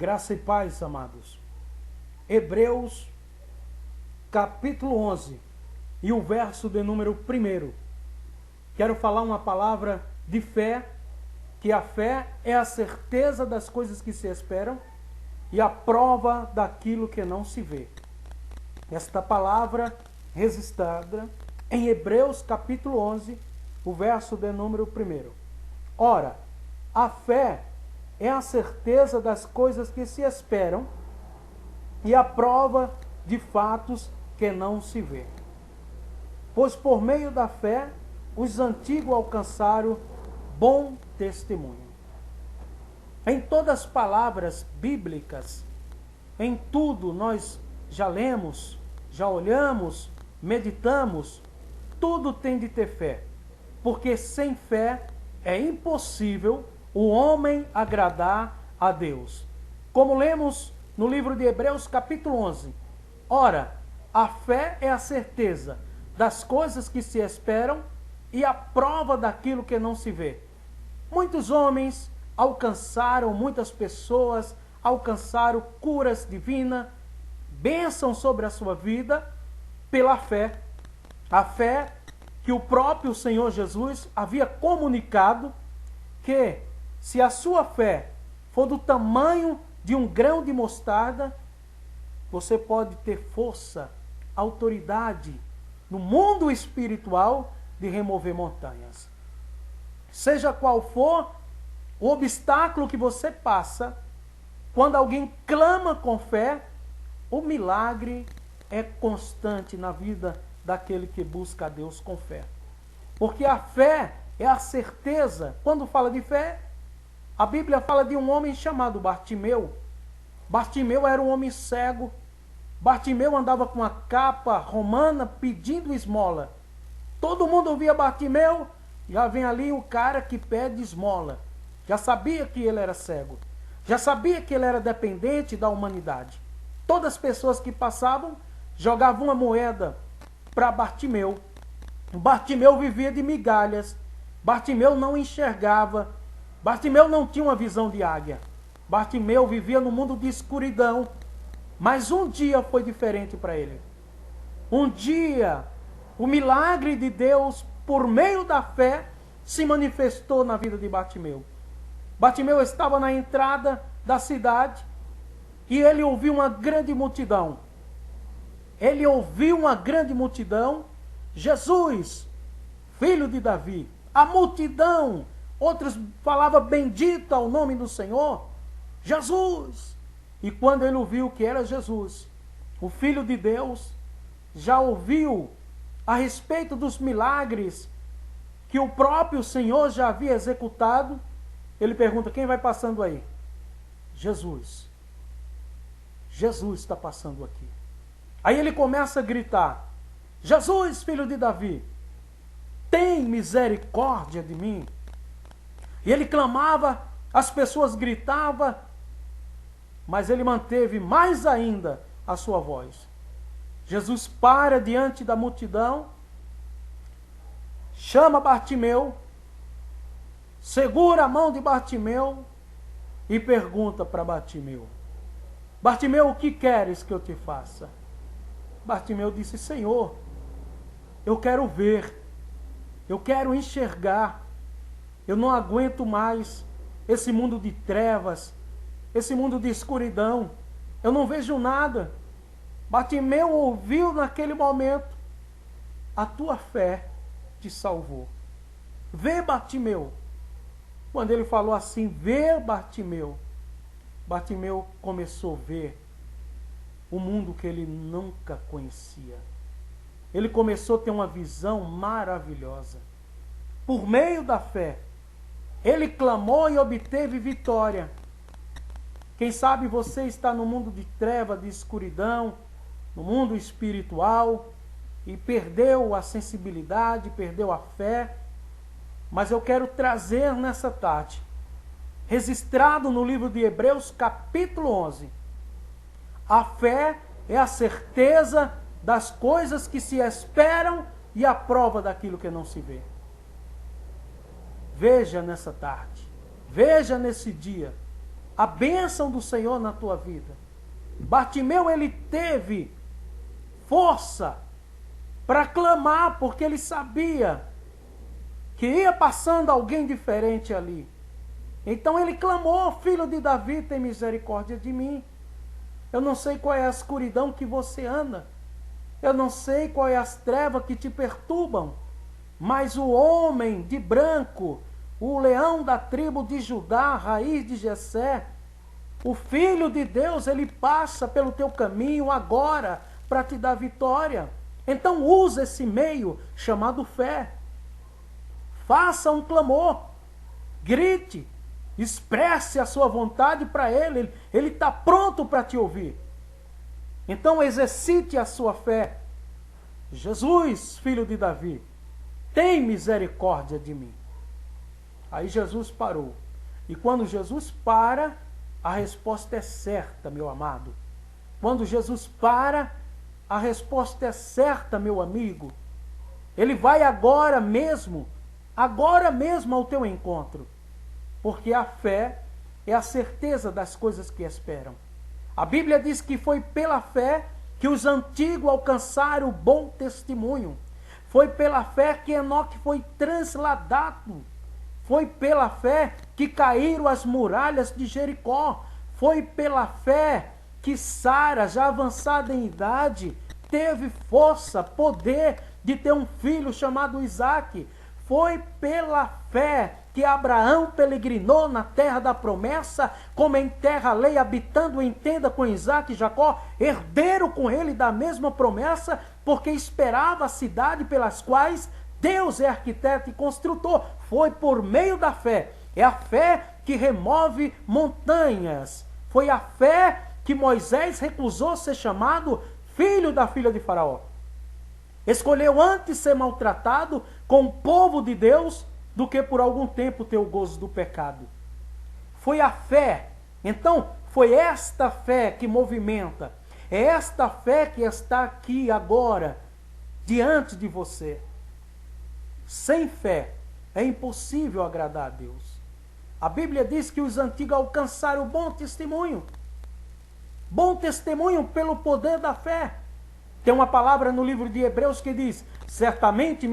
Graça e paz, amados. Hebreus, capítulo 11, e o verso de número 1. Quero falar uma palavra de fé, que a fé é a certeza das coisas que se esperam e a prova daquilo que não se vê. Esta palavra registrada em Hebreus, capítulo 11, o verso de número 1. Ora, a fé é a certeza das coisas que se esperam e a prova de fatos que não se vê. Pois por meio da fé, os antigos alcançaram bom testemunho. Em todas as palavras bíblicas, em tudo nós já lemos, já olhamos, meditamos, tudo tem de ter fé. Porque sem fé é impossível o homem agradar a Deus. Como lemos no livro de Hebreus, capítulo 11. Ora, a fé é a certeza das coisas que se esperam e a prova daquilo que não se vê. Muitos homens alcançaram, muitas pessoas alcançaram curas divinas, bênçãos sobre a sua vida pela fé. A fé que o próprio Senhor Jesus havia comunicado que se a sua fé for do tamanho de um grão de mostarda, você pode ter força, autoridade no mundo espiritual de remover montanhas. Seja qual for o obstáculo que você passa, quando alguém clama com fé, o milagre é constante na vida daquele que busca a Deus com fé. Porque a fé é a certeza. Quando fala de fé, a Bíblia fala de um homem chamado Bartimeu. Bartimeu era um homem cego. Bartimeu andava com uma capa romana pedindo esmola. Todo mundo via Bartimeu, já vem ali o cara que pede esmola. Já sabia que ele era cego. Já sabia que ele era dependente da humanidade. Todas as pessoas que passavam jogavam uma moeda para Bartimeu. Bartimeu vivia de migalhas. Bartimeu não enxergava. Bartimeu não tinha uma visão de águia. Bartimeu vivia no mundo de escuridão. Mas um dia foi diferente para ele. Um dia, o milagre de Deus, por meio da fé, se manifestou na vida de Bartimeu. Bartimeu estava na entrada da cidade e ele ouviu uma grande multidão. Ele ouviu uma grande multidão. Jesus, filho de Davi. A multidão, outros falavam bendito ao nome do Senhor. Jesus. E quando ele ouviu que era Jesus, o Filho de Deus, já ouviu a respeito dos milagres que o próprio Senhor já havia executado, ele pergunta, quem vai passando aí? Jesus. Jesus está passando aqui. Aí ele começa a gritar, Jesus, filho de Davi, tem misericórdia de mim. E ele clamava, as pessoas gritavam, mas ele manteve mais ainda a sua voz. Jesus para diante da multidão, chama Bartimeu, segura a mão de Bartimeu e pergunta para Bartimeu, Bartimeu, o que queres que eu te faça? Bartimeu disse, Senhor, eu quero ver, eu quero enxergar, eu não aguento mais esse mundo de trevas, esse mundo de escuridão, eu não vejo nada. Bartimeu ouviu naquele momento, a tua fé te salvou. Vê, Bartimeu. Quando ele falou assim, vê, Bartimeu, Bartimeu começou a ver o mundo que ele nunca conhecia. Ele começou a ter uma visão maravilhosa. Por meio da fé, ele clamou e obteve vitória. Quem sabe você está no mundo de treva, de escuridão, no mundo espiritual, e perdeu a sensibilidade, perdeu a fé. Mas eu quero trazer nessa tarde, registrado no livro de Hebreus, capítulo 11, a fé é a certeza das coisas que se esperam e a prova daquilo que não se vê. Veja nessa tarde, veja nesse dia, a bênção do Senhor na tua vida. Bartimeu, ele teve força para clamar, porque ele sabia que ia passando alguém diferente ali. Então ele clamou: Filho de Davi, tem misericórdia de mim. Eu não sei qual é a escuridão que você anda. Eu não sei qual é as trevas que te perturbam. Mas o homem de branco, o leão da tribo de Judá, raiz de Jessé, o Filho de Deus, ele passa pelo teu caminho agora para te dar vitória. Então usa esse meio chamado fé. Faça um clamor. Grite. Expresse a sua vontade para Ele. Ele está pronto para te ouvir. Então exercite a sua fé. Jesus, Filho de Davi, tem misericórdia de mim. Aí Jesus parou. E quando Jesus para, a resposta é certa, meu amado. Quando Jesus para, a resposta é certa, meu amigo. Ele vai agora mesmo ao teu encontro. Porque a fé é a certeza das coisas que esperam. A Bíblia diz que foi pela fé que os antigos alcançaram o bom testemunho. Foi pela fé que Enoque foi transladado. Foi pela fé que caíram as muralhas de Jericó. Foi pela fé que Sara, já avançada em idade, teve força, poder de ter um filho chamado Isaque. Foi pela fé que Abraão peregrinou na terra da promessa, como em terra alheia, habitando em tenda com Isaque e Jacó, herdeiro com ele da mesma promessa, porque esperava a cidade pelas quais Deus é arquiteto e construtor. Foi por meio da fé. É a fé que remove montanhas. Foi a fé que Moisés recusou ser chamado filho da filha de Faraó. Escolheu antes ser maltratado com o povo de Deus do que por algum tempo ter o gozo do pecado. Foi a fé. Então, foi esta fé que movimenta. É esta fé que está aqui agora, diante de você. Sem fé, é impossível agradar a Deus. A Bíblia diz que os antigos alcançaram bom testemunho. Bom testemunho pelo poder da fé. Tem uma palavra no livro de Hebreus que diz: certamente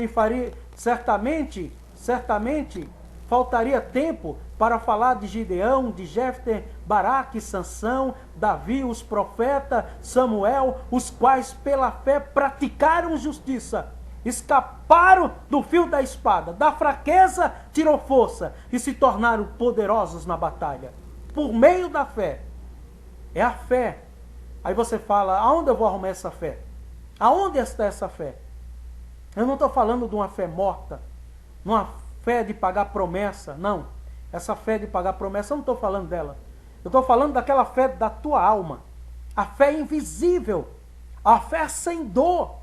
faltaria tempo para falar de Gideão, de Jefté, Baraque, Sansão, Davi, os profetas, Samuel, os quais pela fé praticaram justiça, escaparam do fio da espada, da fraqueza tirou força e se tornaram poderosos na batalha. Por meio da fé. É a fé. Aí você fala: aonde eu vou arrumar essa fé? Aonde está essa fé? Eu não estou falando de uma fé morta, uma fé de pagar promessa, não. Essa fé de pagar promessa, eu não estou falando dela. Eu estou falando daquela fé da tua alma. A fé invisível, a fé sem dor,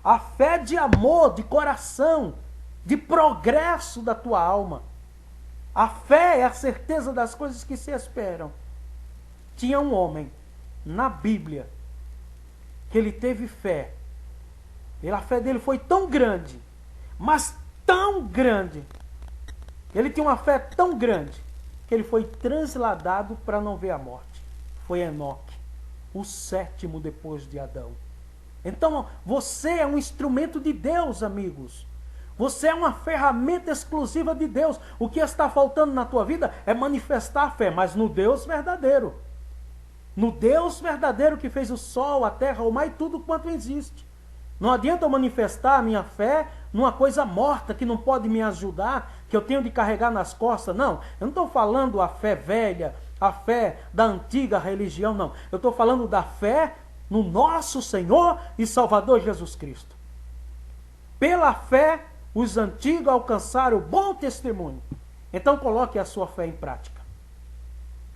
a fé de amor, de coração, de progresso da tua alma. A fé é a certeza das coisas que se esperam. Tinha um homem na Bíblia que ele teve fé. E a fé dele foi tão grande, mas tão grande. Ele tinha uma fé tão grande que ele foi transladado para não ver a morte. Foi Enoque, o sétimo depois de Adão. Então, você é um instrumento de Deus, amigos. Você é uma ferramenta exclusiva de Deus. O que está faltando na tua vida é manifestar a fé, mas no Deus verdadeiro. No Deus verdadeiro que fez o sol, a terra, o mar e tudo quanto existe. Não adianta eu manifestar a minha fé numa coisa morta que não pode me ajudar, que eu tenho de carregar nas costas. Não, eu não estou falando a fé velha, a fé da antiga religião, não. Eu estou falando da fé no nosso Senhor e Salvador Jesus Cristo. Pela fé, os antigos alcançaram o bom testemunho. Então coloque a sua fé em prática.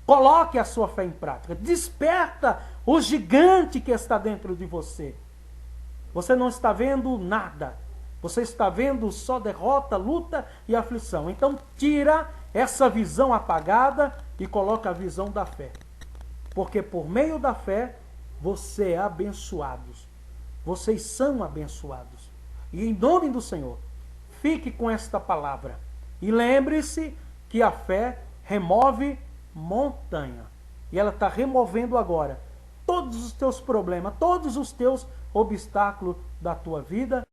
Coloque a sua fé em prática. Desperta o gigante que está dentro de você. Você não está vendo nada. Você está vendo só derrota, luta e aflição. Então tira essa visão apagada e coloca a visão da fé. Porque por meio da fé, você é abençoado. Vocês são abençoados. E em nome do Senhor, fique com esta palavra. E lembre-se que a fé remove montanha. E ela está removendo agora todos os teus problemas, todos os teus obstáculos da tua vida